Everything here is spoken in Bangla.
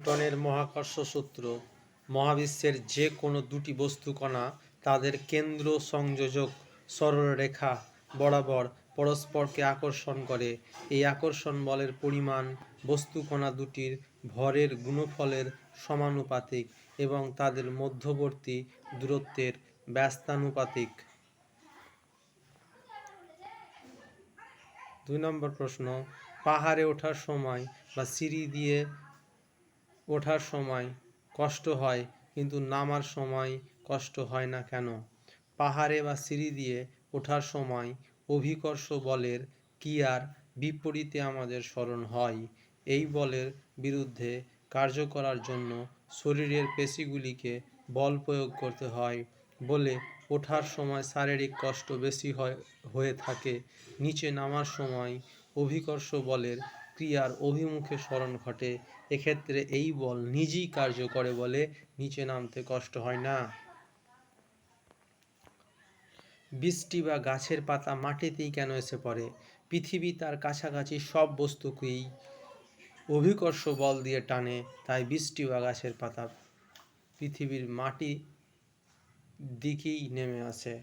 নিউটনের মহাকর্ষ সূত্র মহাবিশ্বের যে কোনো দুটি বস্তুকণা তাদের কেন্দ্র সংযোজক সরলরেখা বরাবর পরস্পরকে আকর্ষণ করে। এই আকর্ষণ বলের পরিমাণ বস্তুকণা দুটির ভরের গুণফলের সমানুপাতিক এবং তাদের মধ্যবর্তী দূরত্বের ব্যস্তানুপাতিক। 2 নম্বর প্রশ্ন, পাহাড়ে ওঠার সময় বা সিঁড়ি দিয়ে ওঠার সময় কষ্ট হয় কিন্তু নামার সময় কষ্ট হয় না কেন? পাহাড়ে বা সিঁড়ি দিয়ে ওঠার সময় অভিকর্ষ বলের ক্রিয়ার বিপরীতে আমাদের স্মরণ হয়। এই বলের বিরুদ্ধে কার্য করার জন্য শরীরের পেশিগুলিকে বল প্রয়োগ করতে হয় বলে ওঠার সময় শারীরিক কষ্ট বেশি হয়ে থাকে। নিচে নামার সময় অভিকর্ষ বলের ক্রিয়ার অভিমুখে সরণ ঘটে। এক্ষেত্রে এই বল নিজেই কার্য করে বলে নিচে নামতে কষ্ট হয় না। বৃষ্টি বা গাছের পাতা মাটিতেই কেন এসে পড়ে? পৃথিবী তার কাছাকাছি সব বস্তুকেই অভিকর্ষ বল দিয়ে টানে, তাই বৃষ্টি বা গাছের পাতা পৃথিবীর মাটি দিকেই নেমে আসে।